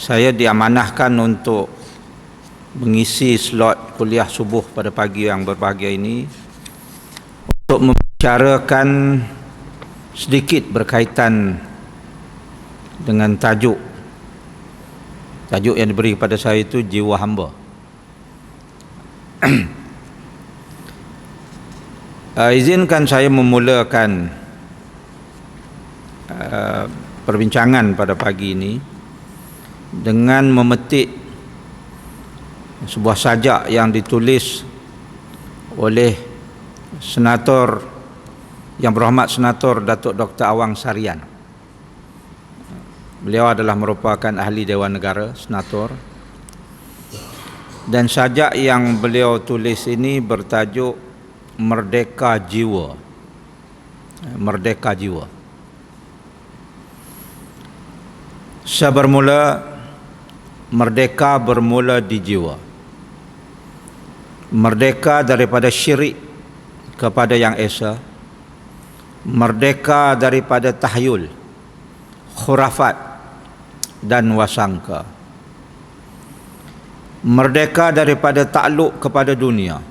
Saya diamanahkan untuk mengisi slot kuliah subuh pada pagi yang berbahagia ini untuk membicarakan sedikit berkaitan dengan tajuk yang diberi kepada saya itu jiwa hamba. Izinkan saya memulakan perbincangan pada pagi ini dengan memetik sebuah sajak yang ditulis oleh Senator Yang Berhormat Senator Datuk Dr. Awang Sarian. Beliau adalah merupakan ahli Dewan Negara, senator. Dan sajak yang beliau tulis ini bertajuk Merdeka Jiwa. Merdeka Jiwa. Sebermula, merdeka bermula di jiwa. Merdeka daripada syirik kepada yang esa. Merdeka daripada tahyul, khurafat dan wasangka. Merdeka daripada takluk kepada dunia.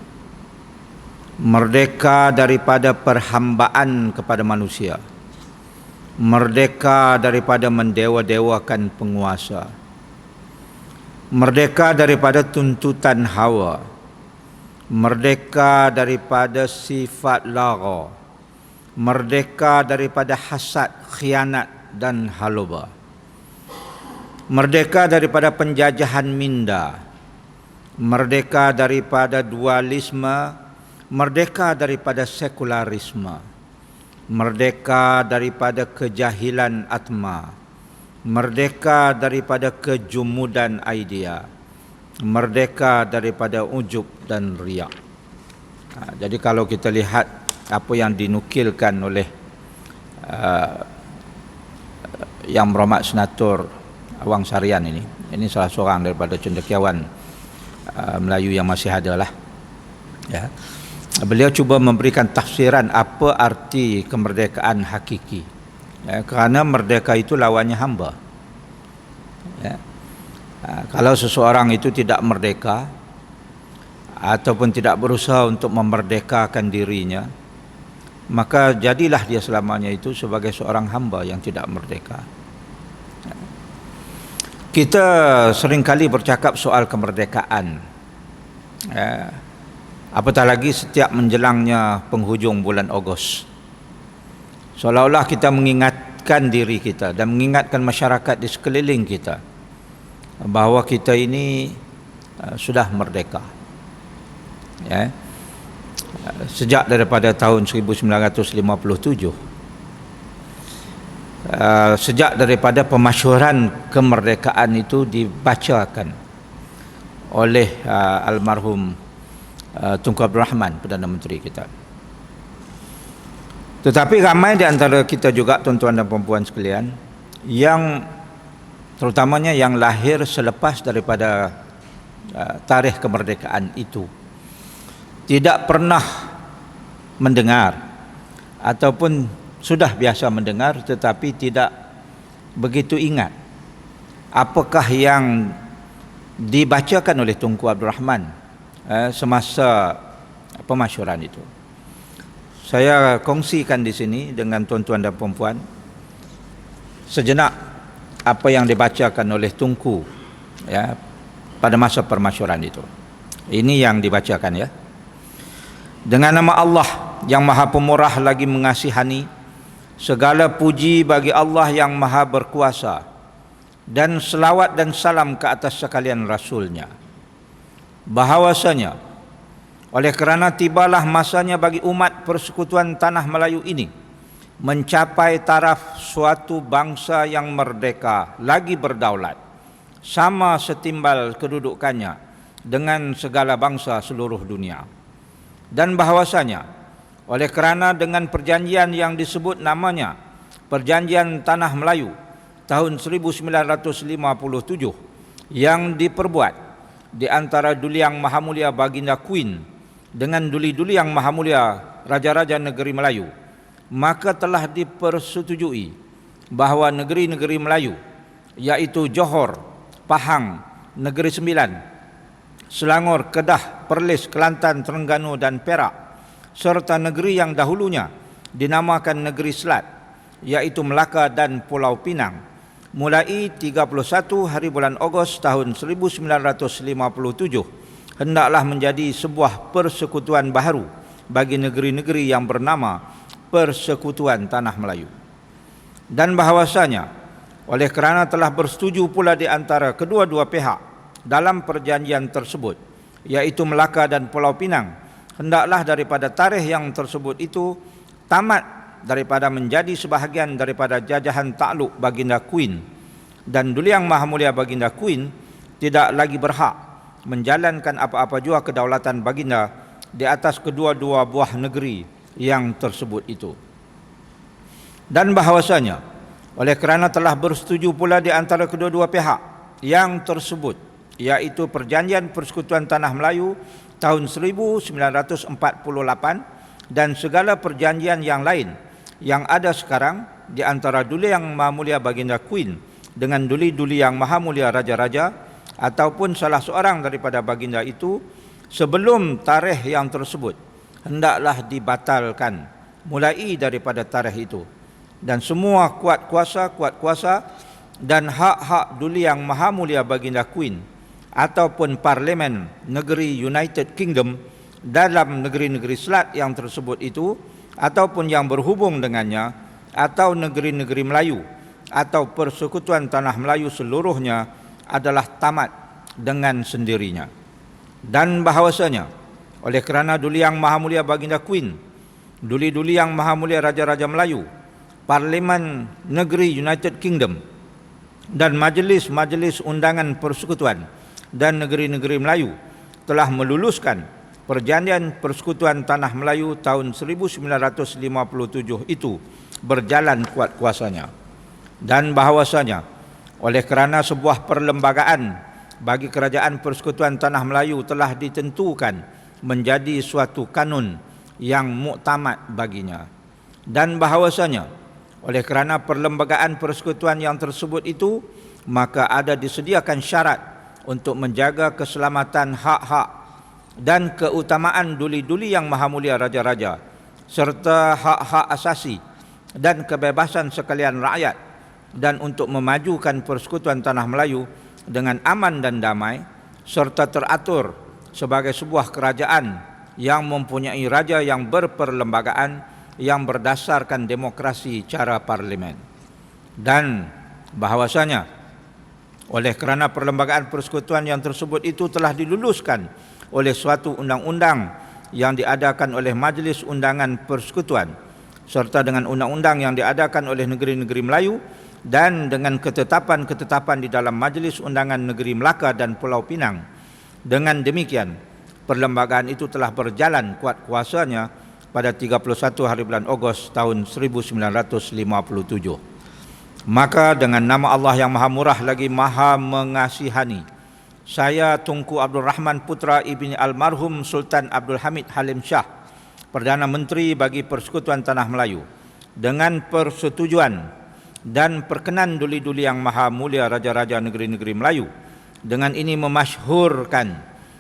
Merdeka daripada perhambaan kepada manusia. Merdeka daripada mendewa-dewakan penguasa. Merdeka daripada tuntutan hawa. Merdeka daripada sifat lara. Merdeka daripada hasad, khianat dan haloba. Merdeka daripada penjajahan minda. Merdeka daripada dualisme. Merdeka daripada sekularisme. Merdeka daripada kejahilan atma. Merdeka daripada kejumudan idea. Merdeka daripada ujub dan riak. Jadi kalau kita lihat apa yang dinukilkan oleh Yang Berhormat Senator Awang Sarian ini salah seorang daripada cendekiawan Melayu yang masih ada lah. Ya. Beliau cuba memberikan tafsiran apa arti kemerdekaan hakiki. Ya, kerana merdeka itu lawannya hamba. Ya. Kalau seseorang itu tidak merdeka ataupun tidak berusaha untuk memerdekakan dirinya, maka jadilah dia selamanya itu sebagai seorang hamba yang tidak merdeka. Ya. Kita seringkali bercakap soal kemerdekaan. Ya. Apatah lagi setiap menjelangnya penghujung bulan Ogos. Seolah-olah kita mengingatkan diri kita dan mengingatkan masyarakat di sekeliling kita bahawa kita ini sudah merdeka. Ya. Sejak daripada tahun 1957. Sejak daripada pemasyhuran kemerdekaan itu dibacakan oleh almarhum Tunku Abdul Rahman, Perdana Menteri kita. Tetapi ramai di antara kita juga, tuan-tuan dan puan-puan sekalian, yang terutamanya yang lahir selepas daripada tarikh kemerdekaan itu, tidak pernah mendengar ataupun sudah biasa mendengar tetapi tidak begitu ingat apakah yang dibacakan oleh Tunku Abdul Rahman semasa pemasyhuran itu. Saya kongsikan di sini dengan tuan-tuan dan puan-puan sejenak apa yang dibacakan oleh Tunku ya pada masa permasyhuran itu. Ini yang dibacakan ya. Dengan nama Allah yang Maha Pemurah lagi mengasihani, segala puji bagi Allah yang Maha Berkuasa, dan selawat dan salam ke atas sekalian Rasulnya. Bahawasanya oleh kerana tibalah masanya bagi umat persekutuan Tanah Melayu ini mencapai taraf suatu bangsa yang merdeka lagi berdaulat, sama setimbal kedudukannya dengan segala bangsa seluruh dunia. Dan bahawasanya oleh kerana dengan perjanjian yang disebut namanya Perjanjian Tanah Melayu tahun 1957 yang diperbuat di antara Duli Yang Maha Mulia Baginda Queen dengan duli-duli Yang Maha Mulia Raja-Raja Negeri Melayu, maka telah dipersetujui bahawa negeri-negeri Melayu, iaitu Johor, Pahang, Negeri Sembilan, Selangor, Kedah, Perlis, Kelantan, Terengganu dan Perak, serta negeri yang dahulunya dinamakan Negeri Selat, iaitu Melaka dan Pulau Pinang, mulai 31 hari bulan Ogos tahun 1957 hendaklah menjadi sebuah persekutuan baharu bagi negeri-negeri yang bernama Persekutuan Tanah Melayu. Dan bahawasanya oleh kerana telah bersetuju pula di antara kedua-dua pihak dalam perjanjian tersebut, iaitu Melaka dan Pulau Pinang, hendaklah daripada tarikh yang tersebut itu tamat daripada menjadi sebahagian daripada jajahan takluk Baginda Queen, dan Duli Yang Maha Mulia Baginda Queen tidak lagi berhak menjalankan apa-apa jua kedaulatan Baginda di atas kedua-dua buah negeri yang tersebut itu. Dan bahawasanya oleh kerana telah bersetuju pula di antara kedua-dua pihak yang tersebut, iaitu Perjanjian Persekutuan Tanah Melayu tahun 1948 dan segala perjanjian yang lain yang ada sekarang di antara Duli Yang Maha Mulia Baginda Queen dengan Duli-Duli Yang Maha Mulia Raja-Raja ataupun salah seorang daripada baginda itu, sebelum tarikh yang tersebut hendaklah dibatalkan mulai daripada tarikh itu, dan semua kuat kuasa dan hak-hak Duli Yang Maha Mulia Baginda Queen ataupun Parlimen Negeri United Kingdom dalam negeri-negeri Selat yang tersebut itu ataupun yang berhubung dengannya, atau negeri-negeri Melayu atau Persekutuan Tanah Melayu seluruhnya adalah tamat dengan sendirinya. Dan bahawasanya oleh kerana Duli Yang Maha Mulia Baginda Queen, Duli-Duli Yang Maha Mulia Raja-Raja Melayu, Parlimen Negeri United Kingdom dan Majlis-Majlis Undangan Persekutuan dan negeri-negeri Melayu telah meluluskan Perjanjian Persekutuan Tanah Melayu tahun 1957 itu berjalan kuat kuasanya. Dan bahawasanya oleh kerana sebuah perlembagaan bagi Kerajaan Persekutuan Tanah Melayu telah ditentukan menjadi suatu kanun yang muktamad baginya, dan bahawasanya oleh kerana perlembagaan persekutuan yang tersebut itu, maka ada disediakan syarat untuk menjaga keselamatan hak-hak dan keutamaan Duli-Duli Yang Maha Mulia Raja-Raja serta hak-hak asasi dan kebebasan sekalian rakyat, dan untuk memajukan Persekutuan Tanah Melayu dengan aman dan damai, serta teratur sebagai sebuah kerajaan yang mempunyai raja yang berperlembagaan yang berdasarkan demokrasi cara parlimen. Dan bahawasanya oleh kerana perlembagaan persekutuan yang tersebut itu telah diluluskan oleh suatu undang-undang yang diadakan oleh Majlis Undangan Persekutuan serta dengan undang-undang yang diadakan oleh negeri-negeri Melayu dan dengan ketetapan-ketetapan di dalam Majlis Undangan Negeri Melaka dan Pulau Pinang, dengan demikian perlembagaan itu telah berjalan kuat kuasanya pada 31 hari bulan Ogos tahun 1957. Maka dengan nama Allah yang Maha Murah lagi Maha Mengasihani, saya Tunku Abdul Rahman Putra Ibni Almarhum Sultan Abdul Hamid Halim Shah, Perdana Menteri bagi Persekutuan Tanah Melayu, dengan persetujuan dan perkenan Duli-Duli Yang Maha Mulia Raja-Raja negeri-negeri Melayu, dengan ini memasyhurkan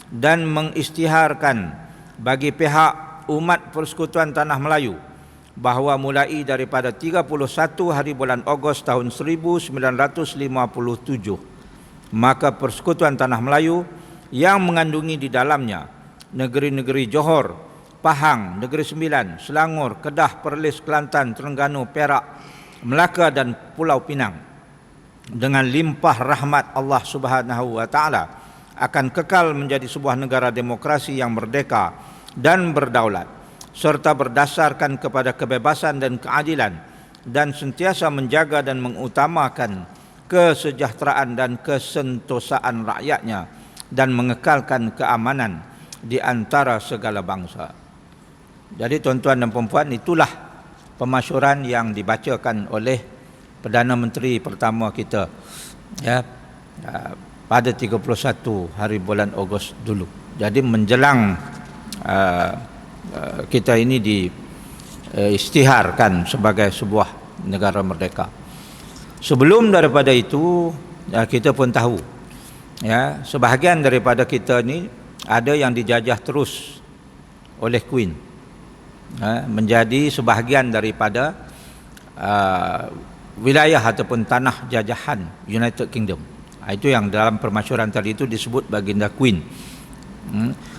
dan mengisytiharkan bagi pihak umat Persekutuan Tanah Melayu bahawa mulai daripada 31 hari bulan Ogos tahun 1957, maka Persekutuan Tanah Melayu yang mengandungi di dalamnya negeri-negeri Johor, Pahang, Negeri Sembilan, Selangor, Kedah, Perlis, Kelantan, Terengganu, Perak, Melaka dan Pulau Pinang, dengan limpah rahmat Allah Subhanahu wa taala akan kekal menjadi sebuah negara demokrasi yang merdeka dan berdaulat, serta berdasarkan kepada kebebasan dan keadilan, dan sentiasa menjaga dan mengutamakan kesejahteraan dan kesentosaan rakyatnya, dan mengekalkan keamanan di antara segala bangsa. Jadi tuan-tuan dan puan-puan, itulah pemasyuran yang dibacakan oleh Perdana Menteri pertama kita, ya, pada 31 hari bulan Ogos dulu. Jadi menjelang kita ini diisytiharkan sebagai sebuah negara merdeka. Sebelum daripada itu, kita pun tahu Ya, sebahagian daripada kita ni ada yang dijajah terus oleh Queen, menjadi sebahagian daripada wilayah ataupun tanah jajahan United Kingdom. Itu yang dalam permasyuran tadi itu disebut baginda Queen.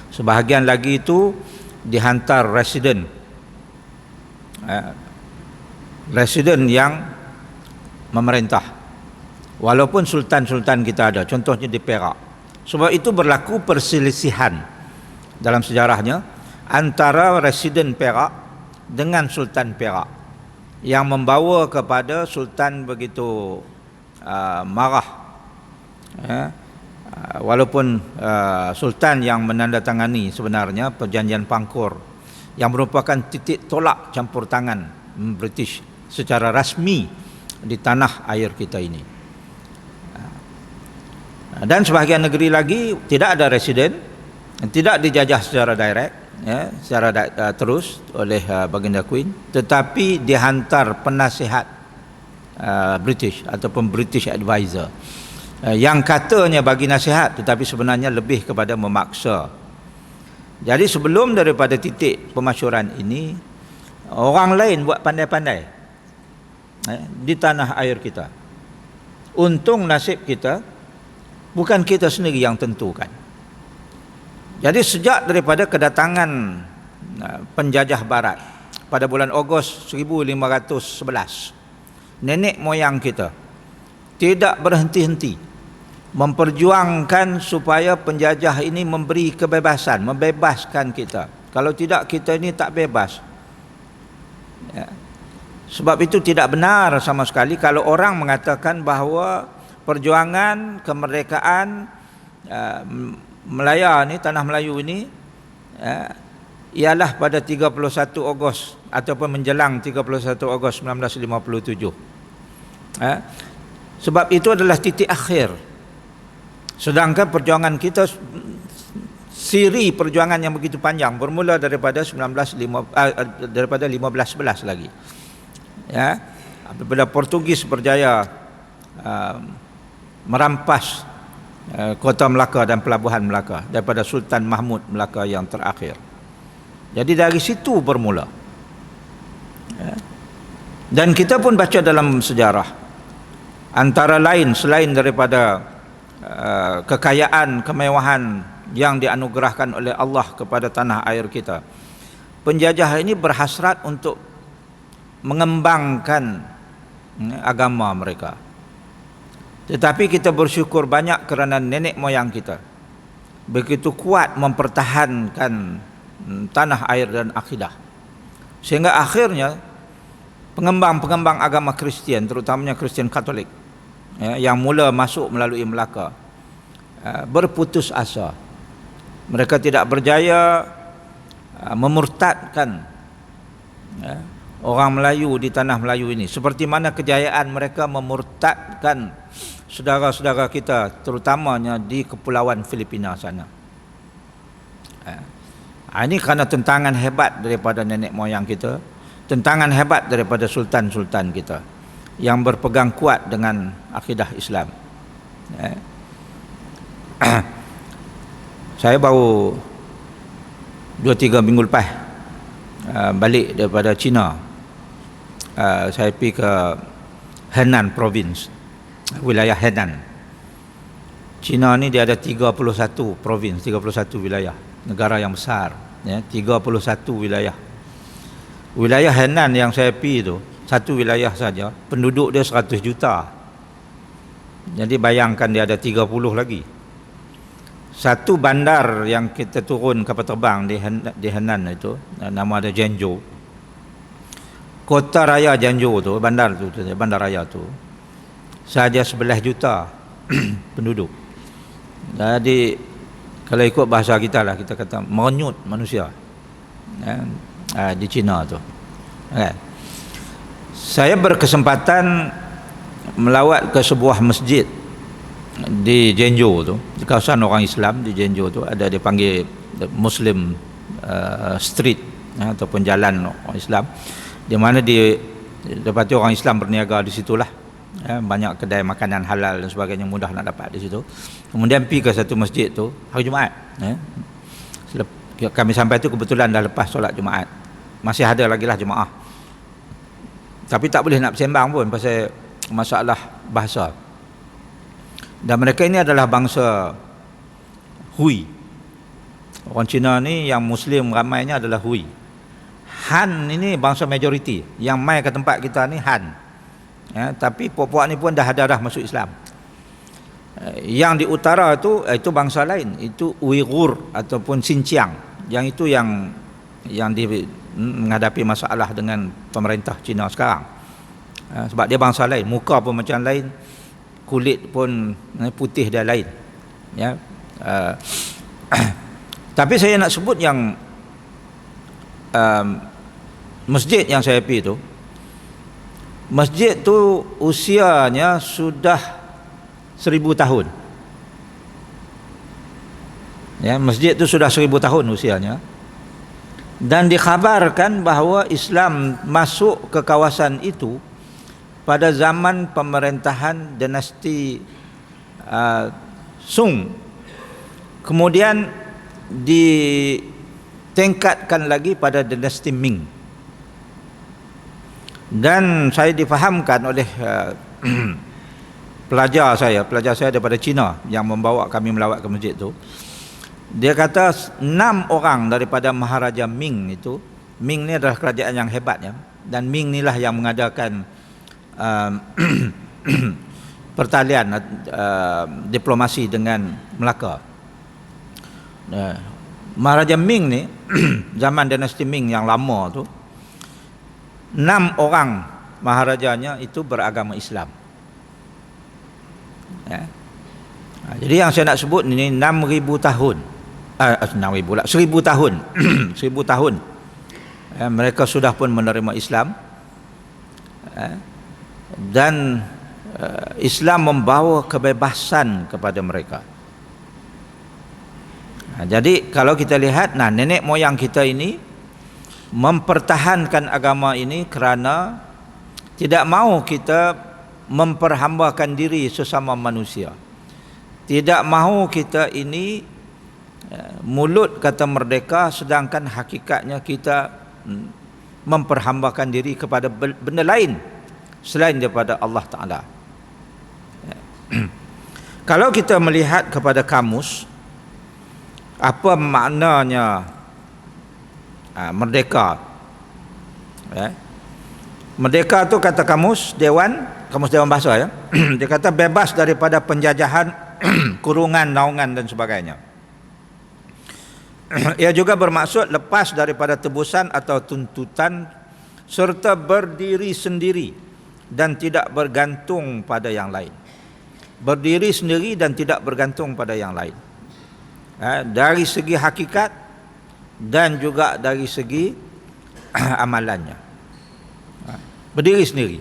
Sebahagian lagi itu dihantar residen yang memerintah, walaupun sultan-sultan kita ada, contohnya di Perak. Sebab itu berlaku perselisihan dalam sejarahnya antara residen Perak dengan Sultan Perak, yang membawa kepada sultan begitu marah, walaupun sultan yang menandatangani sebenarnya perjanjian Pangkor, yang merupakan titik tolak campur tangan British secara rasmi di tanah air kita ini. Dan sebahagian negeri lagi tidak ada residen, tidak dijajah secara direct, secara terus oleh baginda Queen, tetapi dihantar penasihat British ataupun British advisor, yang katanya bagi nasihat tetapi sebenarnya lebih kepada memaksa. Jadi sebelum daripada titik pemasyuran ini, orang lain buat pandai-pandai di tanah air kita. Untung nasib kita bukan kita sendiri yang tentukan. Jadi sejak daripada kedatangan penjajah barat pada bulan Ogos 1511, nenek moyang kita tidak berhenti-henti memperjuangkan supaya penjajah ini memberi kebebasan, membebaskan kita. Kalau tidak, kita ini tak bebas. Sebab itu tidak benar sama sekali kalau orang mengatakan bahawa perjuangan kemerdekaan Melaya ni, tanah Melayu ini, ialah pada 31 Ogos ataupun menjelang 31 Ogos 1957. Sebab itu adalah titik akhir. Sedangkan perjuangan kita, siri perjuangan yang begitu panjang, bermula daripada 1511 lagi. Ya, apabila Portugis berjaya merampas kota Melaka dan pelabuhan Melaka daripada Sultan Mahmud Melaka yang terakhir. Jadi dari situ bermula. Dan kita pun baca dalam sejarah, antara lain selain daripada kekayaan, kemewahan yang dianugerahkan oleh Allah kepada tanah air kita, penjajah ini berhasrat untuk mengembangkan agama mereka. Tetapi kita bersyukur banyak kerana nenek moyang kita begitu kuat mempertahankan tanah air dan akidah, sehingga akhirnya pengembang-pengembang agama Kristian, terutamanya Kristian Katolik, yang mula masuk melalui Melaka, berputus asa. Mereka tidak berjaya memurtadkan orang Melayu di tanah Melayu ini, seperti mana kejayaan mereka memurtadkan saudara-saudara kita terutamanya di kepulauan Filipina sana. Ini kerana tentangan hebat daripada nenek moyang kita, tentangan hebat daripada sultan-sultan kita yang berpegang kuat dengan akidah Islam. Saya baru 2-3 minggu lepas balik daripada China. Saya pergi ke Henan Province, wilayah Henan. China ni dia ada 31 provinsi, 31 wilayah, negara yang besar, 31 wilayah. Wilayah Henan yang saya pergi tu, satu wilayah saja, penduduk dia 100 juta. Jadi bayangkan dia ada 30 lagi. Satu bandar yang kita turun kapal terbang di Henan itu, nama ada Zhengzhou. Kota raya Zhengzhou tu, bandar raya tu, sahaja 11 juta penduduk. Jadi kalau ikut bahasa kita lah, kita kata merenyut manusia di China tu. Saya berkesempatan melawat ke sebuah masjid di Zhengzhou tu, di kawasan orang Islam di Zhengzhou tu, ada dipanggil Muslim Street, ataupun jalan orang Islam, di mana didapati orang Islam berniaga di situlah. banyak kedai makanan halal dan sebagainya, mudah nak dapat di situ. Kemudian pergi ke satu masjid tu hari Jumaat. Kami sampai tu kebetulan dah lepas solat Jumaat, masih ada lagi lah jemaah, tapi tak boleh nak bersembang pun pasal masalah bahasa. Dan mereka ini adalah bangsa Hui. Orang Cina ni yang Muslim ramainya adalah Hui. Han ini bangsa majoriti, yang mai ke tempat kita ni Han. Tapi puak-puak ni pun dah ada masuk Islam. Yang di utara itu bangsa lain, itu Uighur ataupun Xinjiang. Yang itu yang menghadapi masalah dengan pemerintah Cina sekarang. Sebab dia bangsa lain, muka pun macam lain, kulit pun putih dia lain. Tapi saya nak sebut yang masjid yang saya pergi tu, masjid tu usianya sudah 1000 tahun. Masjid tu sudah 1000 tahun usianya. Dan dikhabarkan bahawa Islam masuk ke kawasan itu pada zaman pemerintahan dinasti Sung. Kemudian ditingkatkan lagi pada dinasti Ming. Dan saya difahamkan oleh pelajar saya daripada China yang membawa kami melawat ke masjid tu. Dia kata 6 orang daripada Maharaja Ming itu, Ming ni adalah kerajaan yang hebat ya, dan Ming inilah yang mengadakan pertalian diplomasi dengan Melaka. Maharaja Ming ni zaman dinasti Ming yang lama tu, 6 orang maharajanya itu beragama Islam. Jadi yang saya nak sebut ni 6,000 tahun. 6,000 pula, 1000 tahun. 1000 tahun. Mereka sudah pun menerima Islam. Dan Islam membawa kebebasan kepada mereka. Jadi kalau kita lihat, nenek moyang kita ini mempertahankan agama ini kerana tidak mahu kita memperhambakan diri sesama manusia. Tidak mahu kita ini mulut kata merdeka sedangkan hakikatnya kita memperhambakan diri kepada benda lain selain daripada Allah Ta'ala. Kalau kita melihat kepada kamus, apa maknanya merdeka? Merdeka tu kata kamus Dewan Bahasa ya. Dia kata bebas daripada penjajahan, kurungan, naungan dan sebagainya. Ia juga bermaksud lepas daripada tebusan atau tuntutan serta berdiri sendiri dan tidak bergantung pada yang lain. Berdiri sendiri dan tidak bergantung pada yang lain. Dari segi hakikat dan juga dari segi amalannya. Berdiri sendiri.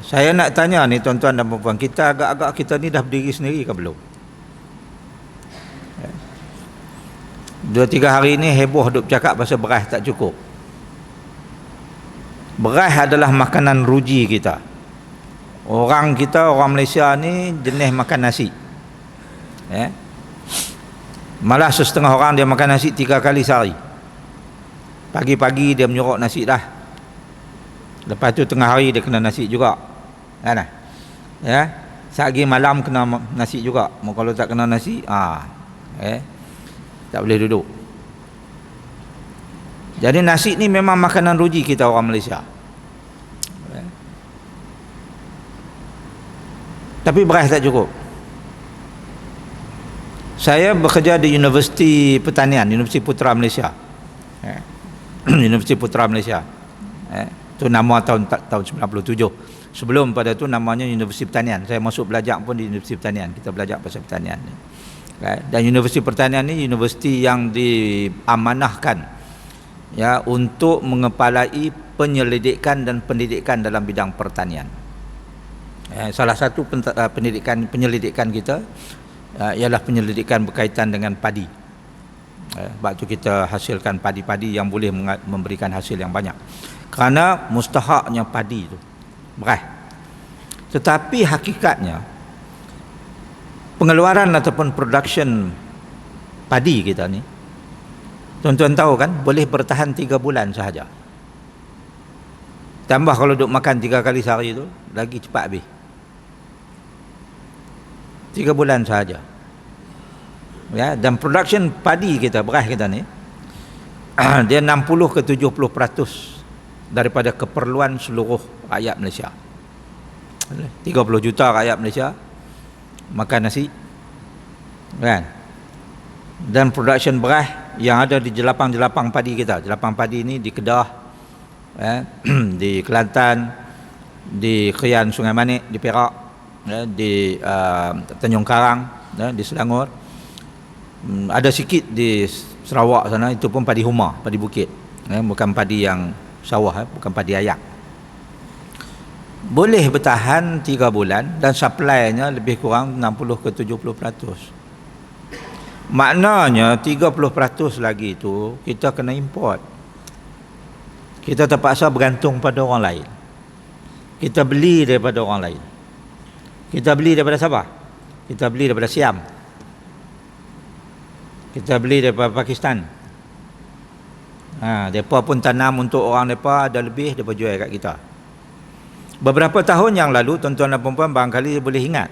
Saya nak tanya ni tuan-tuan dan puan-puan, kita agak-agak kita ni dah berdiri sendiri ke belum? 2-3 hari ni heboh duk cakap pasal beras tak cukup. Beras adalah makanan ruji kita. Orang Malaysia ni jenis makan nasi. Malah setengah orang dia makan nasi 3 kali sehari. Pagi-pagi dia menyuruk nasi dah. Lepas tu tengah hari dia kena nasi juga. Sehari malam kena nasi juga. Kalau tak kena nasi, tak boleh duduk. Jadi nasi ni memang makanan ruji kita orang Malaysia. Tapi beras tak cukup. Saya bekerja di Universiti Pertanian, Universiti Putra Malaysia. Universiti Putra Malaysia. Itu nama tahun 97. Sebelum pada tu namanya Universiti Pertanian. Saya masuk belajar pun di Universiti Pertanian. Kita belajar pasal pertanian. Dan Universiti Pertanian ni universiti yang diamanahkan untuk mengepalai penyelidikan dan pendidikan dalam bidang pertanian. Salah satu penyelidikan kita ialah penyelidikan berkaitan dengan padi. Sebab tu kita hasilkan padi-padi yang boleh memberikan hasil yang banyak. Kerana mustahaknya padi tu, beras. Tetapi hakikatnya pengeluaran ataupun production padi kita ni, tuan-tuan tahu kan, boleh bertahan 3 bulan sahaja. Tambah kalau duk makan 3 kali sehari tu, lagi cepat habis. 3 bulan sahaja. Ya, dan production padi kita, beras kita ni, dia 60 ke 70% daripada keperluan seluruh rakyat Malaysia. 30 juta rakyat Malaysia makan nasi, kan? Dan production beras yang ada di jelapang-jelapang padi kita. Jelapang padi ni di Kedah, di Kelantan, di Krian Sungai Manik, di Perak, di Tanjung Karang, di Selangor, ada sikit di Sarawak sana, itu pun padi huma, padi bukit, bukan padi yang sawah, bukan padi ayak. Boleh bertahan 3 bulan dan supply-nya lebih kurang 60 ke 70%. Maknanya 30% lagi itu kita kena import. Kita terpaksa bergantung pada orang lain. Kita beli daripada orang lain. Kita beli daripada siapa? Kita beli daripada Siam. Kita beli daripada Pakistan. Mereka pun tanam untuk orang mereka, ada lebih, mereka jual kat kita. Beberapa tahun yang lalu, tuan-tuan dan puan-puan barangkali boleh ingat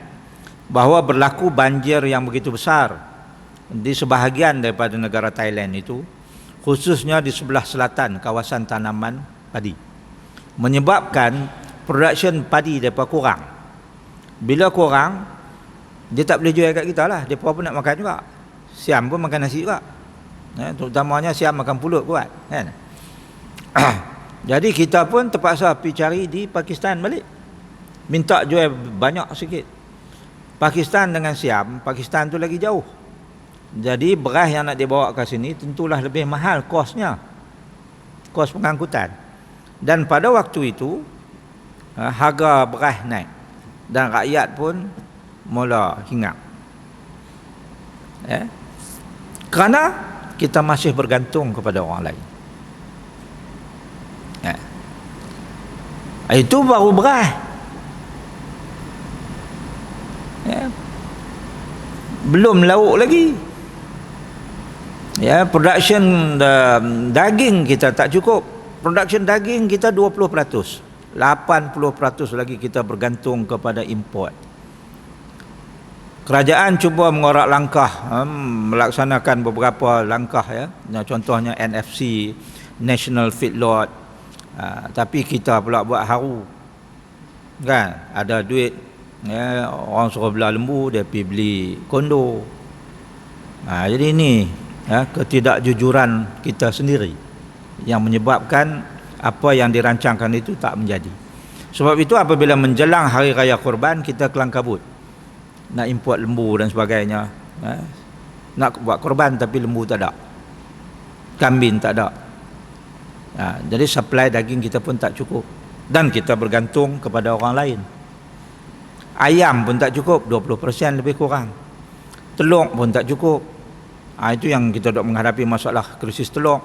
bahawa berlaku banjir yang begitu besar di sebahagian daripada negara Thailand itu, khususnya di sebelah selatan kawasan tanaman padi, menyebabkan production padi mereka kurang. Bila kurang, dia tak boleh jual kat kita lah, mereka pun nak makan juga. Siam pun makan nasi juga, terutamanya Siam makan pulut kuat, kan? Jadi kita pun terpaksa pergi cari di Pakistan balik, minta jual banyak sikit. Pakistan dengan Siam, Pakistan tu lagi jauh, jadi beras yang nak dibawa ke sini tentulah lebih mahal kosnya, kos pengangkutan. Dan pada waktu itu harga beras naik dan rakyat pun mula hinggap, kerana kita masih bergantung kepada orang lain. Itu baru beras, belum lauk lagi. Production daging kita tak cukup. Production daging kita 20%, 80% lagi kita bergantung kepada import. Kerajaan cuba mengorak langkah, melaksanakan beberapa langkah, contohnya NFC, National Feedlot, tapi kita pula buat haru, kan? Ada duit, orang suruh belah lembu, dia pergi beli kondo. Jadi ini ketidakjujuran kita sendiri yang menyebabkan apa yang dirancangkan itu tak menjadi. Sebab itu apabila menjelang hari raya Korban, kita kelang kabut nak import lembu dan sebagainya, nak buat korban tapi lembu tak ada, kambing tak ada. Jadi supply daging kita pun tak cukup dan kita bergantung kepada orang lain. Ayam pun tak cukup, 20% lebih kurang. Telur pun tak cukup. Itu yang kita dok menghadapi masalah krisis telur.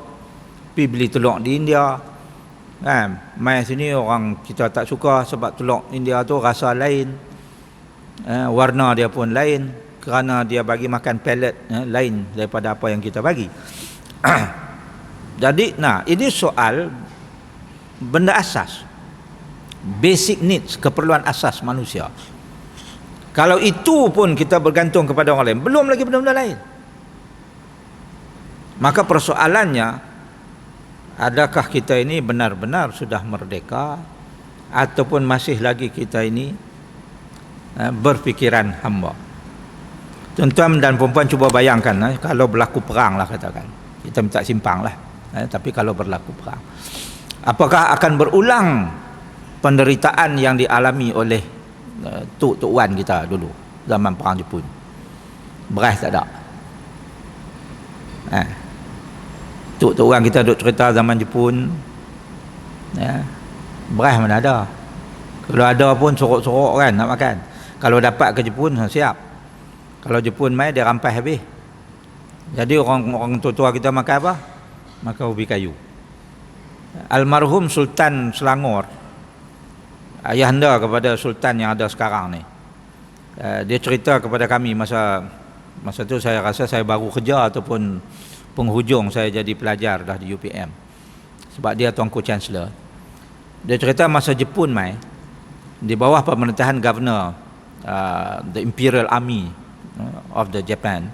Pergi beli telur di India, kan? Mai sini orang kita tak suka sebab telur India tu rasa lain, warna dia pun lain, kerana dia bagi makan pellet lain daripada apa yang kita bagi. Jadi ini soal benda asas, basic needs, keperluan asas manusia. Kalau itu pun kita bergantung kepada orang lain, belum lagi benda-benda lain. Maka persoalannya, adakah kita ini benar-benar sudah merdeka ataupun masih lagi kita ini berfikiran hamba? Tuan-tuan dan puan-puan cuba bayangkan, kalau berlaku perang lah katakan, kita minta simpang lah, tapi kalau berlaku perang, apakah akan berulang penderitaan yang dialami oleh Tok Wan kita dulu zaman perang Jepun? Beras tak ada. Tok Wan kita duk cerita zaman Jepun, beras mana ada. Kalau ada pun sorok-sorok kan nak makan. Kalau dapat ke Jepun, siap. Kalau Jepun mai, dia rampas habis. Jadi orang tua-tua kita makan apa? Makan ubi kayu. Almarhum Sultan Selangor, ayahanda kepada sultan yang ada sekarang ni. Dia cerita kepada kami masa tu saya rasa saya baru kerja ataupun penghujung saya jadi pelajar dah di UPM. Sebab dia Tuanku Chancellor. Dia cerita masa Jepun mai di bawah pemerintahan governor the Imperial Army of the Japan.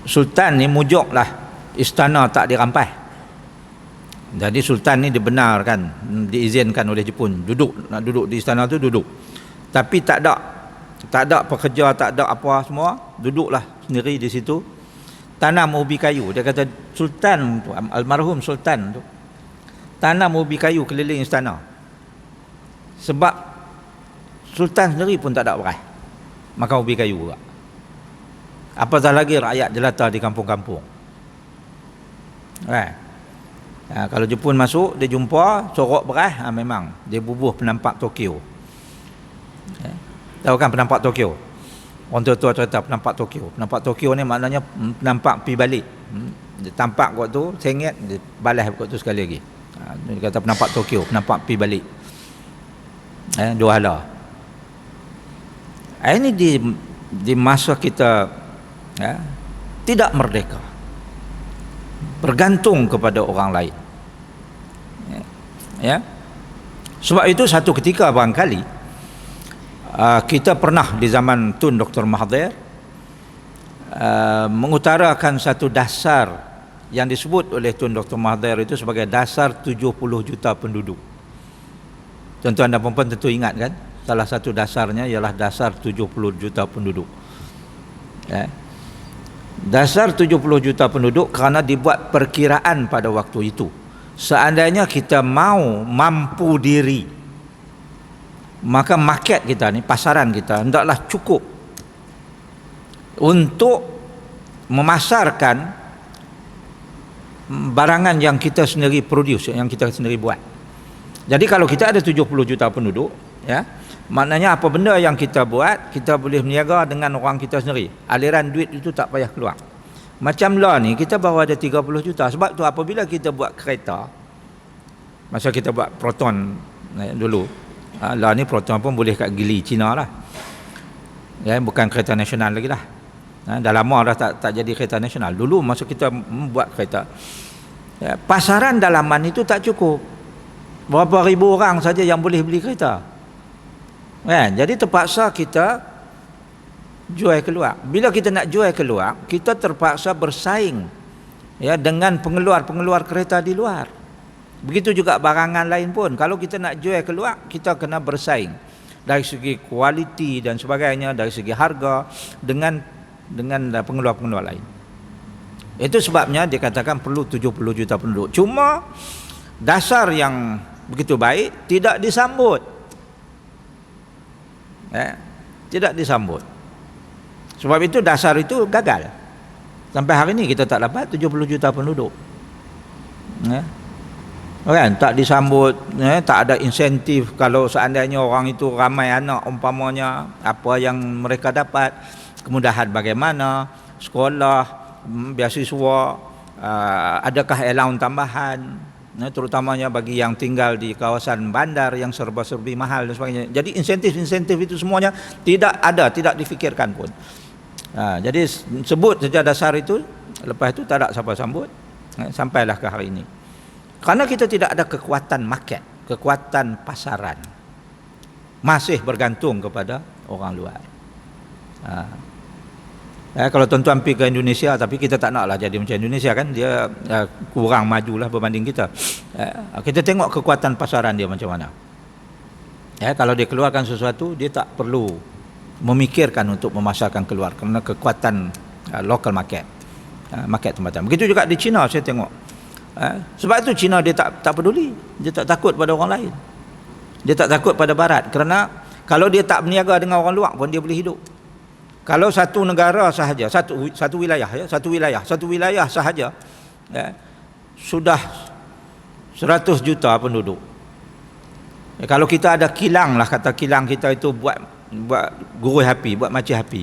Sultan ni mujuklah istana tak dirampas. Jadi sultan ni dibenarkan, diizinkan oleh Jepun nak duduk di istana tu duduk. Tapi tak ada pekerja, tak ada apa semua, duduklah sendiri di situ. Tanam ubi kayu. Dia kata sultan tu, almarhum sultan tu, tanam ubi kayu keliling istana. Sebab sultan sendiri pun tak ada beras makan ubi kayu juga. Apatah lagi rakyat jelata di kampung-kampung. Kalau Jepun masuk, dia jumpa sorok beras, memang dia bubuh penampak Tokyo. Tahu kan penampak Tokyo? Orang tua-tua cerita penampak Tokyo. Penampak Tokyo ni maknanya penampak pi balik. Dia tampak kot tu, sengit, dia balas kot tu sekali lagi. Dia kata penampak Tokyo, penampak pi balik. Dua hala. Ini di masa kita tidak merdeka, bergantung kepada orang lain. Sebab itu satu ketika barangkali kita pernah di zaman Tun Dr. Mahathir mengutarakan satu dasar yang disebut oleh Tun Dr. Mahathir itu sebagai dasar 70 juta penduduk. Tuan-tuan dan puan-puan tentu ingat kan, salah satu dasarnya ialah dasar 70 juta penduduk. Dasar 70 juta penduduk kerana dibuat perkiraan pada waktu itu, seandainya kita mampu diri, maka market kita ni, pasaran kita hendaklah cukup untuk memasarkan barangan yang kita sendiri produce, yang kita sendiri buat. Jadi kalau kita ada 70 juta penduduk, maknanya apa benda yang kita buat, kita boleh berniaga dengan orang kita sendiri. Aliran duit itu tak payah keluar. Macam lah ni, kita baru ada 30 juta. Sebab tu apabila kita buat kereta, masa kita buat Proton dulu, lah ni Proton pun boleh kat Gili Cina lah, bukan kereta nasional lagi dah. Dah lama dah tak jadi kereta nasional. Dulu masa kita membuat kereta, pasaran dalaman itu tak cukup. Berapa ribu orang saja yang boleh beli kereta. Jadi terpaksa kita jual keluar. Bila kita nak jual keluar, kita terpaksa bersaing dengan pengeluar kereta di luar. Begitu juga barangan lain pun. Kalau kita nak jual keluar, kita kena bersaing dari segi kualiti dan sebagainya, dari segi harga dengan pengeluar lain. Itu sebabnya dikatakan perlu 70 juta penduduk. Cuma dasar yang begitu baik tidak disambut. Tidak disambut. Sebab itu dasar itu gagal. Sampai hari ini kita tak dapat 70 juta penduduk. Kan, tak disambut, tak ada insentif. Kalau seandainya orang itu ramai anak, umpamanya apa yang mereka dapat, kemudahan bagaimana, sekolah, beasiswa, adakah allowance tambahan, terutamanya bagi yang tinggal di kawasan bandar yang serba-serbi mahal dan sebagainya. Jadi insentif-insentif itu semuanya tidak ada, tidak difikirkan pun. Jadi sebut saja dasar itu, lepas itu tak ada siapa sambut, sampailah ke hari ini. Kerana kita tidak ada kekuatan market, kekuatan pasaran, masih bergantung kepada orang luar. Kalau tuan-tuan pergi ke Indonesia, tapi kita tak naklah jadi macam Indonesia kan, dia kurang majulah berbanding kita. Kita tengok kekuatan pasaran dia macam mana. Kalau dia keluarkan sesuatu, dia tak perlu memikirkan untuk memasarkan keluar kerana kekuatan local market, market tempatan. Begitu juga di China saya tengok. Sebab itu China dia tak peduli, dia tak takut pada orang lain, dia tak takut pada barat, kerana kalau dia tak berniaga dengan orang luar pun dia boleh hidup. Kalau satu negara sahaja, satu wilayah sahaja, sudah 100 juta penduduk. Kalau kita ada kilang lah, kata kilang kita itu buat gurui api, buat maci api,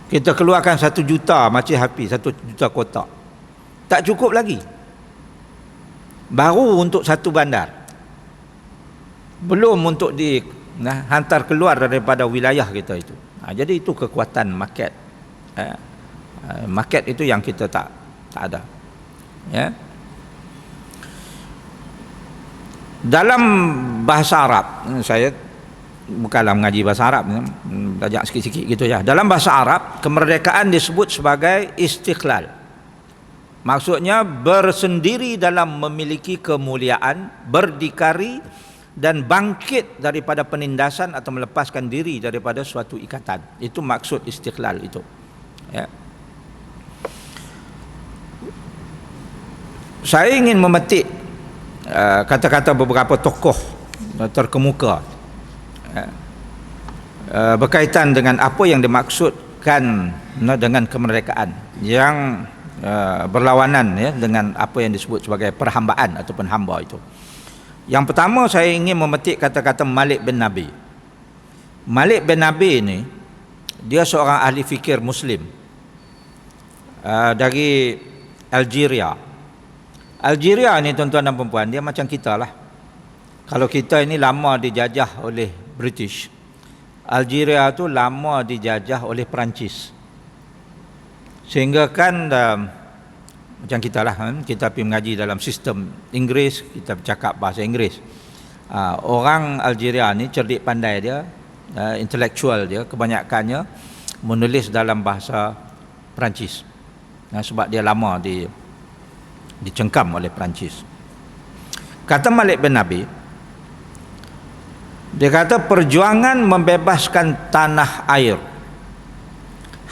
kita keluarkan 1 juta maci api, 1 juta kotak, tak cukup lagi. baru untuk satu bandar, belum untuk hantar keluar daripada wilayah kita itu. Jadi itu kekuatan market. Market itu yang kita tak ada. Ya. Dalam bahasa Arab, saya bukanlah mengaji bahasa Arab, belajar sikit-sikit gitu ya. Dalam bahasa Arab, kemerdekaan disebut sebagai istiqlal. Maksudnya bersendiri dalam memiliki kemuliaan, berdikari dan bangkit daripada penindasan atau melepaskan diri daripada suatu ikatan. Itu maksud istiqlal itu. Ya. Saya ingin memetik kata-kata beberapa tokoh terkemuka berkaitan dengan apa yang dimaksudkan dengan kemerdekaan yang berlawanan ya dengan apa yang disebut sebagai perhambaan ataupun hamba itu. Yang pertama, saya ingin memetik kata-kata Malik bin Nabi. Malik bin Nabi ini dia seorang ahli fikir Muslim dari Algeria. Algeria ni tuan-tuan dan puan-puan, dia macam kita lah. Kalau kita ini lama dijajah oleh British, Algeria tu lama dijajah oleh Perancis. Sehingga kan macam kita lah, kita pergi mengaji dalam sistem Inggeris, kita bercakap bahasa Inggeris. Orang Algeria ni cerdik pandai dia, intelektual dia, kebanyakannya menulis dalam bahasa Perancis. Sebab dia lama dicengkam oleh Perancis. Kata Malik bin Nabi, dia kata perjuangan membebaskan tanah air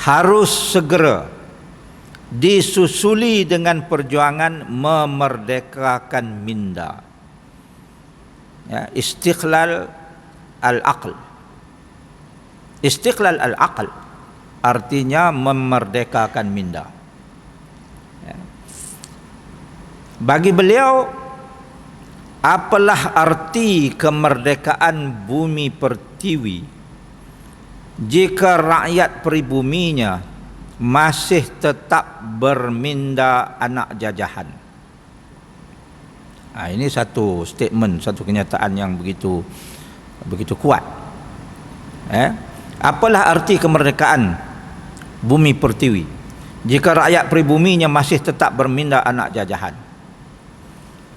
harus segera disusuli dengan perjuangan memerdekakan minda. Ya, istiqlal al-aql. Istiqlal al-aql artinya memerdekakan minda. Bagi beliau, apalah arti kemerdekaan bumi pertiwi jika rakyat peribuminya masih tetap berminda anak jajahan. Ini satu statement, satu kenyataan yang begitu kuat. Apalah arti kemerdekaan bumi pertiwi jika rakyat peribuminya masih tetap berminda anak jajahan.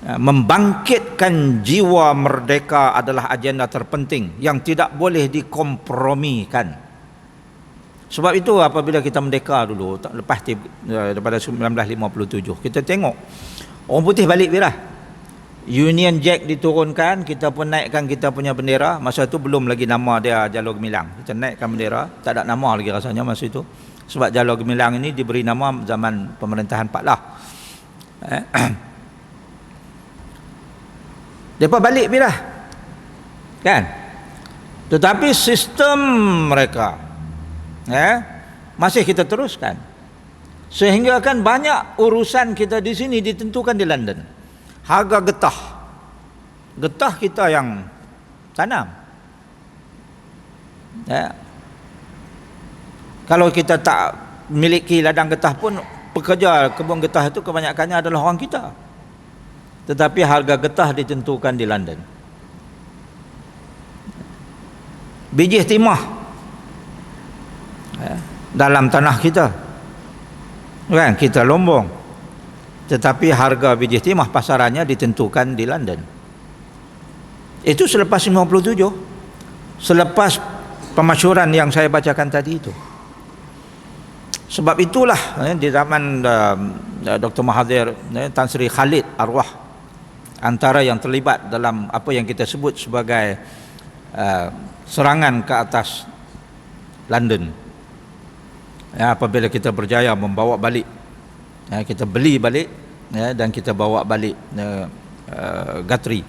Membangkitkan jiwa merdeka adalah agenda terpenting yang tidak boleh dikompromikan. Sebab itu apabila kita merdeka dulu, lepas daripada 1957, kita tengok orang putih balik birah. Union Jack diturunkan, kita pun naikkan kita punya bendera. Masa itu belum lagi nama dia Jalur Gemilang. Kita naikkan bendera, tak ada nama lagi rasanya masa itu. Sebab Jalur Gemilang ini diberi nama zaman pemerintahan Pak Lah. Mereka balik bila kan, tetapi sistem mereka masih kita teruskan, sehingga kan banyak urusan kita di sini ditentukan di London. Harga getah kita yang tanam, kalau kita tak memiliki ladang getah pun, pekerja kebun getah itu kebanyakannya adalah orang kita. Tetapi harga getah ditentukan di London. Biji timah dalam tanah kita, kan, kita lombong. Tetapi harga biji timah pasarannya ditentukan di London. Itu selepas 57, selepas pemasyuran yang saya bacakan tadi itu. Sebab itulah di zaman Dr. Mahathir, Tan Sri Khalid Arwah, antara yang terlibat dalam apa yang kita sebut sebagai serangan ke atas London. Apabila kita berjaya membawa balik, kita beli balik, dan kita bawa balik Guthrie,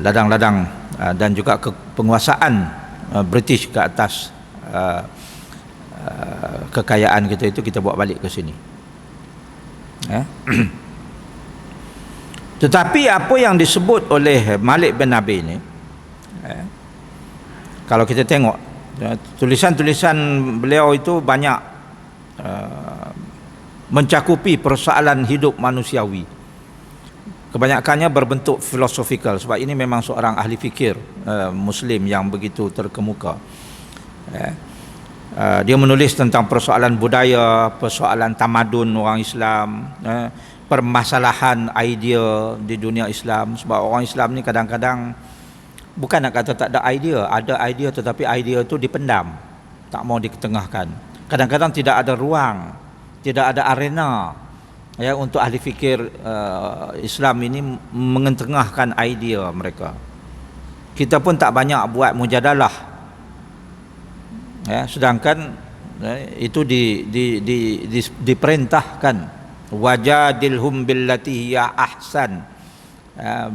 ladang-ladang dan juga penguasaan British ke atas kekayaan kita itu, kita bawa balik ke sini. Tetapi apa yang disebut oleh Malik bin Nabi ini, kalau kita tengok tulisan-tulisan beliau itu banyak mencakupi persoalan hidup manusiawi. Kebanyakannya berbentuk filosofikal, sebab ini memang seorang ahli fikir Muslim yang begitu terkemuka. Dia menulis tentang persoalan budaya, persoalan tamadun orang Islam, permasalahan idea di dunia Islam. Sebab orang Islam ni kadang-kadang bukan nak kata tak ada idea tetapi idea tu dipendam, tak mau diketengahkan. Kadang-kadang tidak ada ruang, tidak ada arena untuk ahli fikir Islam ini mengetengahkan idea mereka. Kita pun tak banyak buat mujadalah, sedangkan itu diperintahkan, wajadilhum billati hiya ahsan.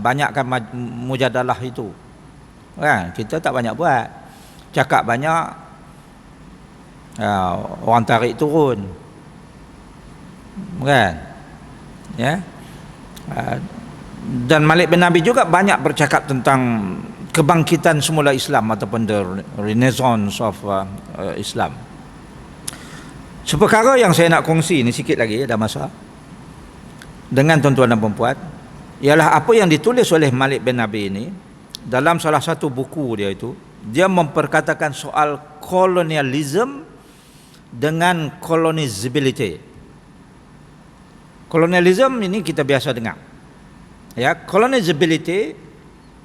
Banyakkan mujadalah itu. Kita tak banyak buat. Cakap banyak, orang tarik turun. Kan? Dan Malik bin Nabi juga banyak bercakap tentang kebangkitan semula Islam ataupun the renaissance of Islam. Seperkara yang saya nak kongsi ni sikit lagi, ada masa, dengan tuan-tuan dan puan-puan, ialah apa yang ditulis oleh Malik bin Nabi ini dalam salah satu buku dia itu. Dia memperkatakan soal kolonialism dengan colonizability. Kolonialism ini kita biasa dengar. Colonizability,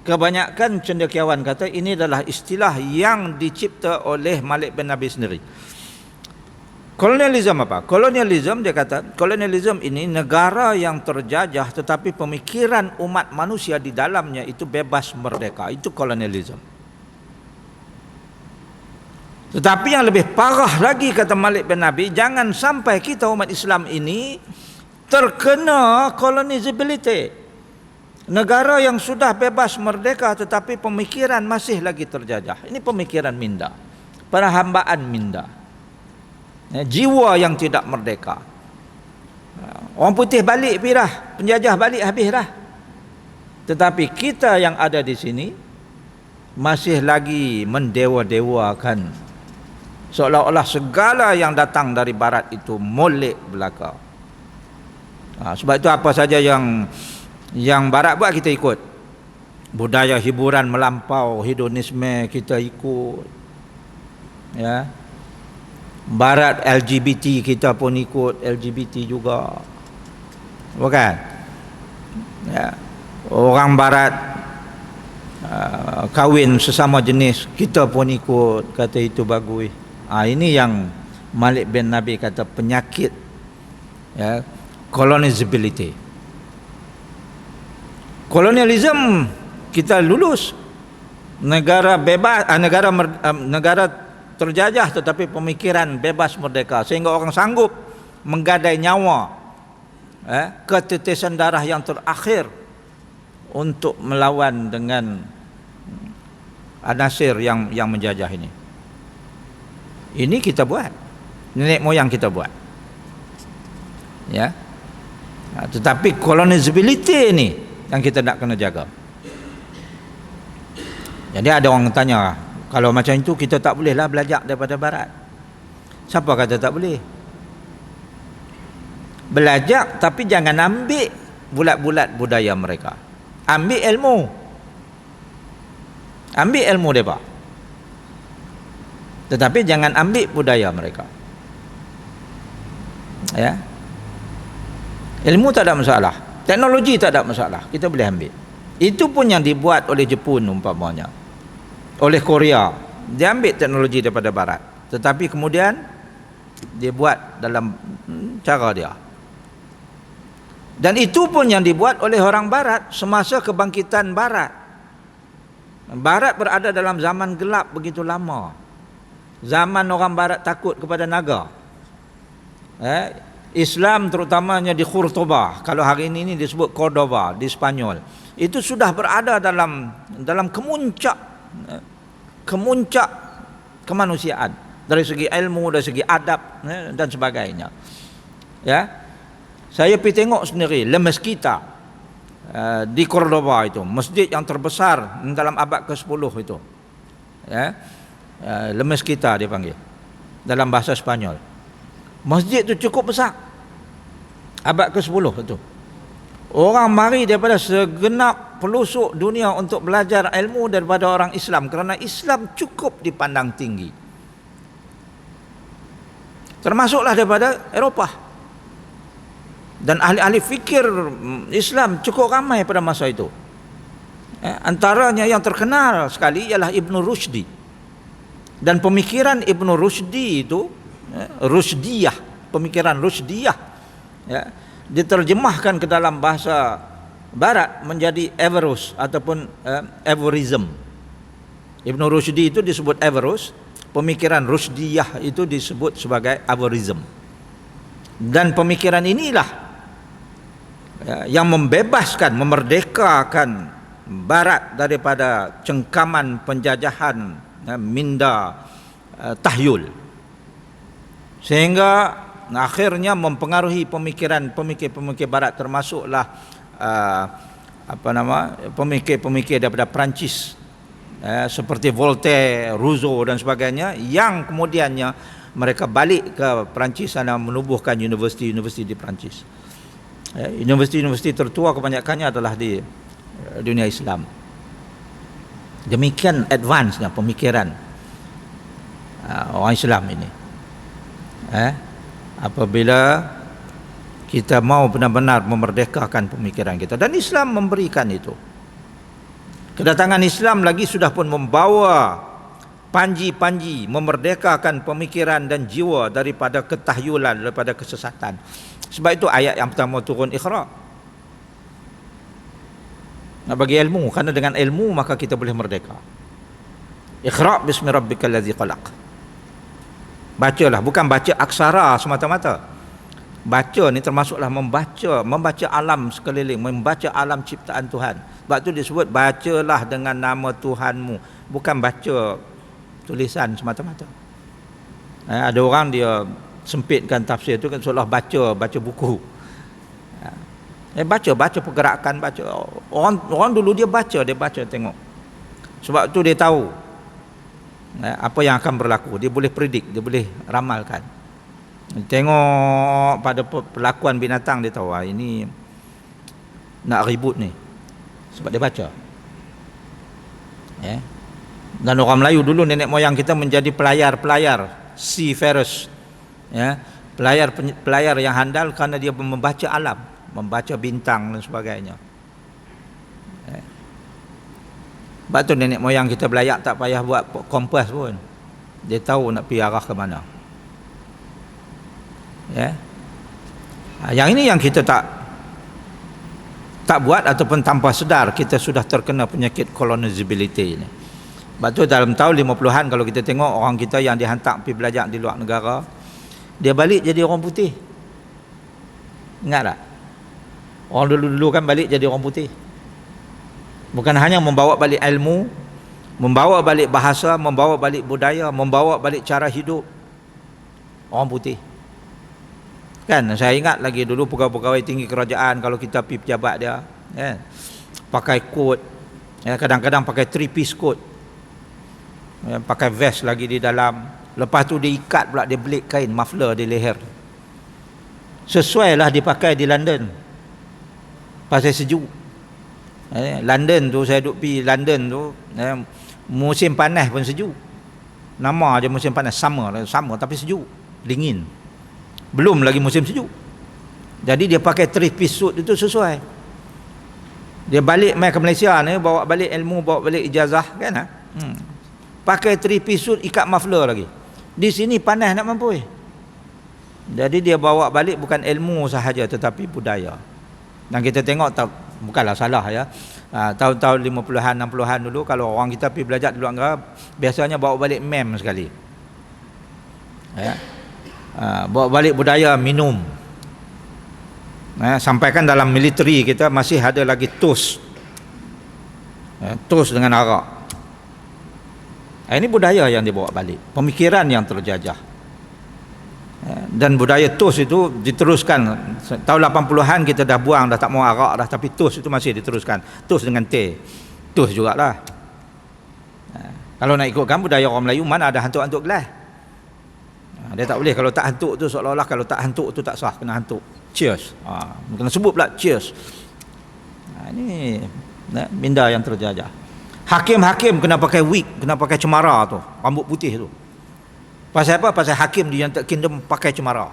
kebanyakan cendekiawan kata ini adalah istilah yang dicipta oleh Malik bin Nabi sendiri. Kolonialism apa? Kolonialism, dia kata, kolonialism ini negara yang terjajah tetapi pemikiran umat manusia di dalamnya itu bebas merdeka. Itu kolonialism. Tetapi yang lebih parah lagi, kata Malik bin Nabi, jangan sampai kita umat Islam ini terkena colonizability. Negara yang sudah bebas merdeka tetapi pemikiran masih lagi terjajah. Ini pemikiran minda, perhambaan minda, jiwa yang tidak merdeka. Orang putih balik pergi dah, penjajah balik habis dah. Tetapi kita yang ada di sini masih lagi mendewa-dewakan, seolah-olah segala yang datang dari barat itu molek belaka. Sebab itu apa saja yang barat buat kita ikut. Budaya hiburan melampau, hedonisme kita ikut. Barat LGBT kita pun ikut LGBT juga. Bukan? Orang barat kahwin sesama jenis, kita pun ikut, kata itu bagus. Ini yang Malik bin Nabi kata penyakit colonizability. Kolonialism kita lulus, negara bebas, negara terjajah tetapi pemikiran bebas merdeka, sehingga orang sanggup menggadai nyawa, ketetesan darah yang terakhir untuk melawan dengan anasir yang menjajah ini. Ini kita buat, nenek moyang kita buat. Tetapi colonizability ini yang kita nak kena jaga. Jadi ada orang tanya, kalau macam itu kita tak bolehlah belajar daripada barat. Siapa kata tak boleh? Belajar, tapi jangan ambil bulat-bulat budaya mereka. Ambil ilmu. Ambil ilmu mereka. Tetapi jangan ambil budaya mereka. Ilmu tak ada masalah, teknologi tak ada masalah, kita boleh ambil. Itu pun yang dibuat oleh Jepun umpamanya, oleh Korea. Dia ambil teknologi daripada barat, tetapi kemudian dia buat dalam cara dia. Dan itu pun yang dibuat oleh orang barat semasa kebangkitan barat. Barat berada dalam zaman gelap begitu lama. Zaman orang barat takut kepada naga. Islam terutamanya di Cordoba, kalau hari ini disebut Cordoba di Spanyol, itu sudah berada dalam kemuncak kemanusiaan dari segi ilmu, dari segi adab dan sebagainya. Saya pergi tengok sendiri La Mezquita di Cordoba, itu masjid yang terbesar dalam abad ke-10 itu. La Mezquita dia panggil dalam bahasa Spanyol. Masjid itu cukup besar. Abad ke-10 itu. Orang mari daripada segenap pelosok dunia untuk belajar ilmu daripada orang Islam, kerana Islam cukup dipandang tinggi. Termasuklah daripada Eropah. Dan ahli-ahli fikir Islam cukup ramai pada masa itu. Antaranya yang terkenal sekali ialah Ibn Rushdi. Dan pemikiran Ibn Rushdi itu, Rushdiyah, pemikiran Rushdiyah, ya, diterjemahkan ke dalam bahasa Barat menjadi Averroes ataupun Averroism. Ibn Rushdi itu disebut Averroes, pemikiran Rushdiyah itu disebut sebagai Averroism. Dan pemikiran inilah yang membebaskan, memerdekakan Barat daripada cengkaman penjajahan minda tahyul, sehingga akhirnya mempengaruhi pemikir-pemikir Barat, termasuklah pemikir-pemikir daripada Perancis seperti Voltaire, Rousseau dan sebagainya, yang kemudiannya mereka balik ke Perancis dan menubuhkan universiti-universiti di Perancis. Universiti-universiti tertua kebanyakannya adalah di dunia Islam. Demikian advance-nya pemikiran orang Islam ini. Apabila kita mau benar-benar memerdekakan pemikiran kita, dan Islam memberikan itu. Kedatangan Islam lagi sudah pun membawa panji-panji memerdekakan pemikiran dan jiwa daripada ketahyulan, daripada kesesatan. Sebab itu ayat yang pertama turun Iqra. Nak bagi ilmu, kerana dengan ilmu maka kita boleh merdeka. Iqra bismi rabbikal ladzi khalaq. Bacalah, bukan baca aksara semata-mata. Baca ni termasuklah membaca alam sekeliling, membaca alam ciptaan Tuhan. Sebab tu disebut bacalah dengan nama Tuhanmu, bukan baca tulisan semata-mata. Ada orang dia sempitkan tafsir tu kan seolah baca buku. Baca pergerakan, baca. Orang dulu dia baca tengok. Sebab tu dia tahu apa yang akan berlaku. Dia boleh predict, dia boleh ramalkan. Tengok pada perlakuan binatang, dia tahu ini nak ribut ni, sebab dia baca. Dan orang Melayu dulu, nenek moyang kita menjadi pelayar seafarers, pelayar yang handal kerana dia membaca alam, membaca bintang dan sebagainya. Sebab tu nenek moyang kita belayak tak payah buat kompas pun, dia tahu nak pergi arah ke mana. Yang ini yang kita tak buat, ataupun tanpa sedar kita sudah terkena penyakit colonizability ini. Sebab tu dalam tahun 50-an kalau kita tengok orang kita yang dihantar pergi belajar di luar negara, dia balik jadi orang putih. Ingat tak? Orang dulu-dulu kan balik jadi orang putih. Bukan hanya membawa balik ilmu, membawa balik bahasa, membawa balik budaya, membawa balik cara hidup. Orang putih. Kan saya ingat lagi dulu pegawai-pegawai tinggi kerajaan, kalau kita pergi pejabat dia, pakai coat, kadang-kadang pakai three-piece coat, pakai vest lagi di dalam. Lepas tu dia ikat pula, dia belik kain muffler di leher. Sesuai lah dipakai di London, pasal sejuk. London tu, saya duduk pergi London tu, musim panas pun sejuk. Nama je musim panas, summer tapi sejuk, dingin. Belum lagi musim sejuk. Jadi dia pakai three-piece suit itu sesuai. Dia balik mai ke Malaysia ni, bawa balik ilmu, bawa balik ijazah kan. Pakai three-piece suit, ikat muffler lagi. Di sini panas nak mampu. Jadi dia bawa balik bukan ilmu sahaja tetapi budaya. Dan kita tengok bukanlah salah ya. Tahun-tahun 50-an 60-an dulu kalau orang kita pergi belajar di luar negara, biasanya bawa balik mem sekali. Bawa balik budaya minum. Sampaikan dalam militeri kita masih ada lagi toast. Toast dengan arak. Ini budaya yang dibawa balik, pemikiran yang terjajah. Dan budaya toast itu diteruskan. Tahun 80-an kita dah buang, dah tak mau arak dah, tapi toast itu masih diteruskan. Toast dengan teh, toast jugalah. Kalau nak ikutkan budaya orang Melayu, mana ada hantuk-hantuk gelas. Dia tak boleh. Kalau tak hantuk tu seolah-olah kalau tak hantuk tu tak sah, kena hantuk. Cheers. Kena sebut pula cheers. Ini minda yang terjajah. Hakim-hakim kena pakai wig, kena pakai cemara tu, rambut putih tu. Pasal apa? Pasal hakim di United Kingdom pakai cemara.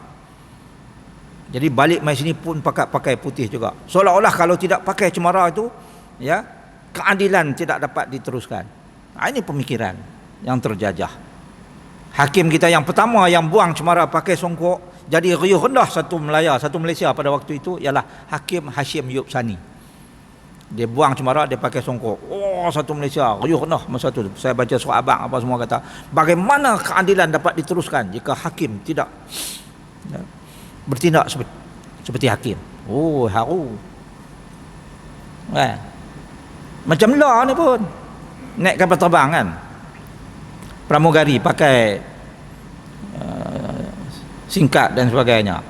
Jadi balik mai sini pun pakai putih juga. Seolah-olah kalau tidak pakai cemara itu, ya, keadilan tidak dapat diteruskan. Ini pemikiran yang terjajah. Hakim kita yang pertama yang buang cemara pakai songkok, jadi riuh rendah satu Malaysia pada waktu itu ialah Hakim Hashim Yub Sani. Dia buang cemara, dia pakai songkok. Satu Malaysia riuh rendah masa tu. Saya baca surat abang apa semua kata, bagaimana keadilan dapat diteruskan jika hakim tidak bertindak seperti hakim. Haru. Macam lah ni pun. Naik kapal terbang kan, pramugari pakai singkat dan sebagainya.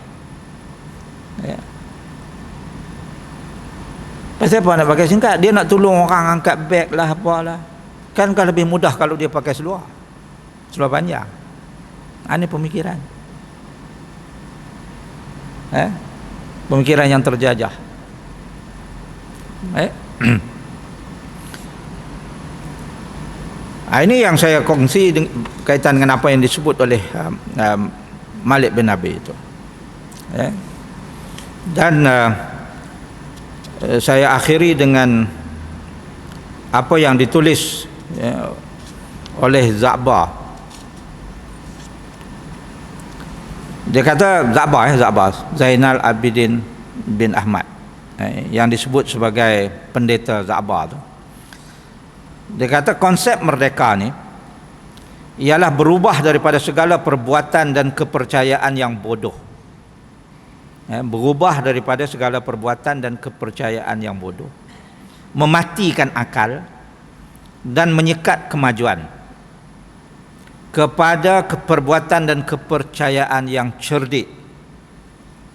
Pasal apa nak pakai singkat? Dia nak tolong orang angkat beg lah, apalah. Kan lebih mudah kalau dia pakai seluar panjang. Ini pemikiran. Pemikiran yang terjajah. Ini yang saya kongsi kaitan dengan apa yang disebut oleh Malik bin Nabi itu. Dan saya akhiri dengan apa yang ditulis oleh Za'ba. Dia kata Za'ba Zainal Abidin bin Ahmad, yang disebut sebagai pendeta Za'ba tu. Dia kata konsep merdeka ni ialah berubah daripada segala perbuatan dan kepercayaan yang bodoh. Berubah daripada segala perbuatan dan kepercayaan yang bodoh, mematikan akal dan menyekat kemajuan, kepada perbuatan dan kepercayaan yang cerdik,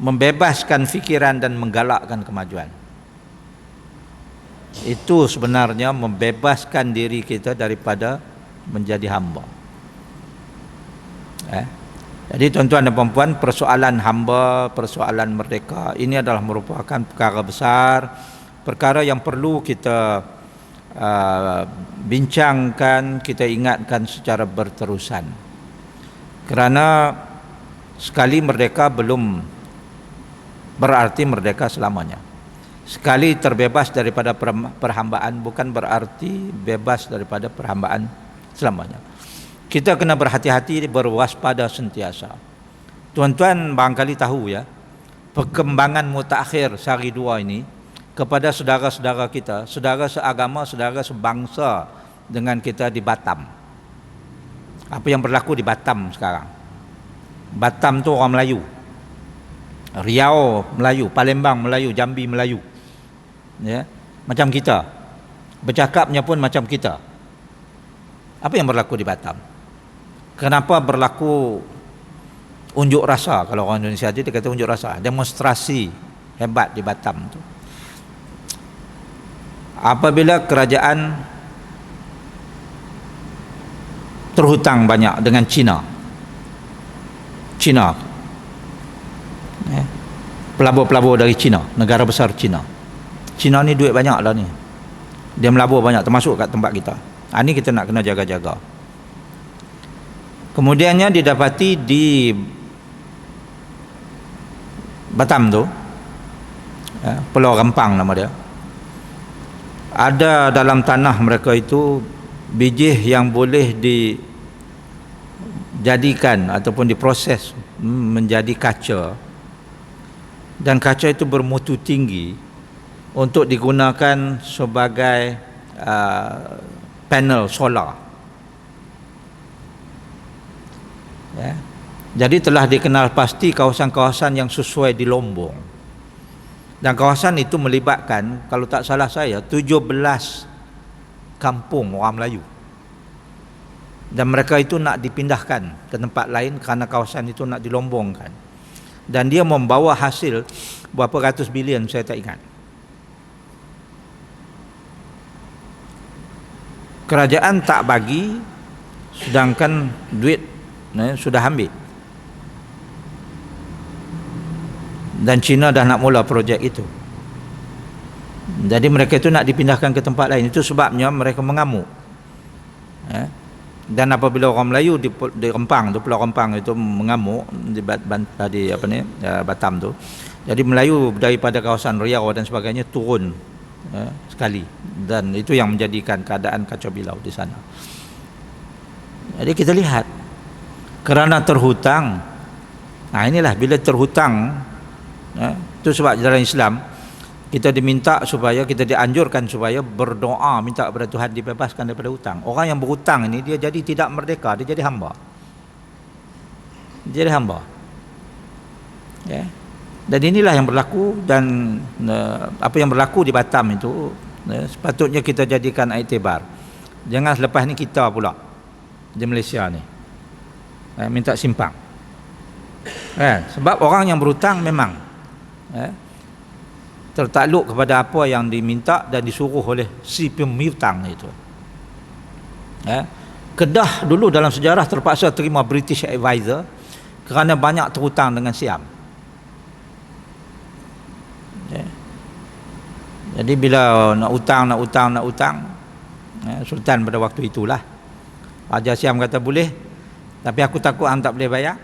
membebaskan fikiran dan menggalakkan kemajuan. Itu sebenarnya membebaskan diri kita daripada menjadi hamba. Jadi tuan-tuan dan puan-puan, persoalan hamba, persoalan merdeka ini adalah merupakan perkara besar, perkara yang perlu kita bincangkan, kita ingatkan secara berterusan. Kerana sekali merdeka belum berarti merdeka selamanya. Sekali terbebas daripada perhambaan bukan berarti bebas daripada perhambaan selamanya. Kita kena berhati-hati, berwaspada sentiasa. Tuan-tuan barangkali tahu ya, perkembangan mutakhir sehari dua ini kepada saudara-saudara kita, saudara seagama, saudara sebangsa dengan kita di Batam. Apa yang berlaku di Batam sekarang? Batam tu orang Melayu, Riau Melayu, Palembang Melayu, Jambi Melayu, ya, macam kita, bercakapnya pun macam kita. Apa yang berlaku di Batam? Kenapa berlaku unjuk rasa? Kalau orang Indonesia dia kata unjuk rasa, demonstrasi hebat di Batam tu. Apabila kerajaan terhutang banyak dengan China, pelabur-pelabur dari China, negara besar China. China ni duit banyak lah ni, dia melabur banyak, termasuk kat tempat kita. Ini kita nak kena jaga-jaga. Kemudiannya didapati di Batam tu, Pulau Rempang nama dia, ada dalam tanah mereka itu biji yang boleh dijadikan ataupun diproses menjadi kaca, dan kaca itu bermutu tinggi untuk digunakan sebagai panel solar. Ya. Jadi telah dikenal pasti kawasan-kawasan yang sesuai di Lombong, dan kawasan itu melibatkan, kalau tak salah saya, 17 kampung orang Melayu, dan mereka itu nak dipindahkan ke tempat lain kerana kawasan itu nak dilombongkan, dan dia membawa hasil berapa ratus bilion, saya tak ingat. Kerajaan tak bagi, sedangkan duit sudah ambil. dan China dah nak mula projek itu. Jadi mereka itu nak dipindahkan ke tempat lain. Itu sebabnya mereka mengamuk. Dan apabila orang Melayu di Rempang tu, Pulau Rempang itu mengamuk di Batam tu. Jadi Melayu daripada kawasan Riau dan sebagainya turun sekali, dan itu yang menjadikan keadaan kacau bilau di sana. Jadi kita lihat kerana terhutang. Nah, inilah bila terhutang, itu sebab dalam Islam kita diminta supaya, kita dianjurkan supaya berdoa minta kepada Tuhan dibebaskan daripada hutang. Orang yang berhutang ini dia jadi tidak merdeka, dia jadi hamba. Jadi hamba. Ya. Dan inilah yang berlaku, dan apa yang berlaku di Batam itu sepatutnya kita jadikan iktibar. Jangan selepas ni kita pula di Malaysia ni minta simpang. Sebab orang yang berhutang memang tertakluk kepada apa yang diminta dan disuruh oleh si pemihutang itu. Kedah dulu dalam sejarah terpaksa terima British advisor kerana banyak terhutang dengan Siam. Jadi bila nak utang, Sultan pada waktu itulah, Raja Siam kata boleh, tapi aku takut hang tak boleh bayar,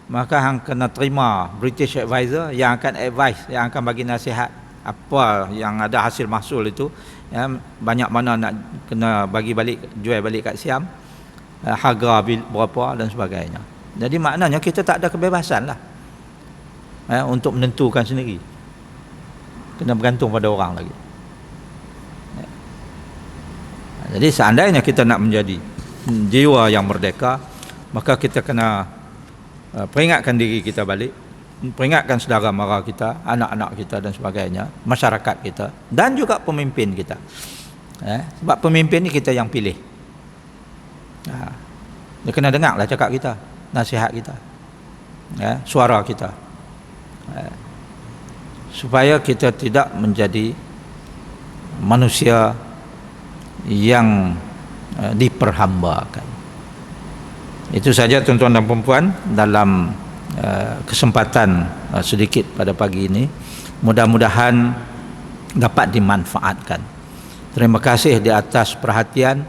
maka hang kena terima British advisor yang akan advise, yang akan bagi nasihat apa yang ada hasil mahsul itu, banyak mana nak kena bagi balik, jual balik kat Siam, harga berapa dan sebagainya. Jadi maknanya kita tak ada kebebasan lah untuk menentukan sendiri, kena bergantung pada orang lagi. Jadi seandainya kita nak menjadi jiwa yang merdeka, maka kita kena peringatkan diri kita balik, peringatkan saudara mara kita, anak-anak kita dan sebagainya, masyarakat kita, dan juga pemimpin kita. Sebab pemimpin ni kita yang pilih. Dia kena dengarlah cakap kita, nasihat kita, suara kita, supaya kita tidak menjadi manusia yang diperhambakan. Itu saja tuan-tuan dan puan-puan dalam kesempatan sedikit pada pagi ini. Mudah-mudahan dapat dimanfaatkan. Terima kasih di atas perhatian.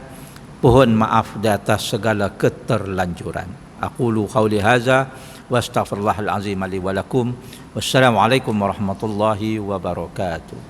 Mohon maaf di atas segala keterlanjuran. Aqulu qauli hadza wa astaghfirullahal azim li wa lakum. Wassalamualaikum warahmatullahi wabarakatuh.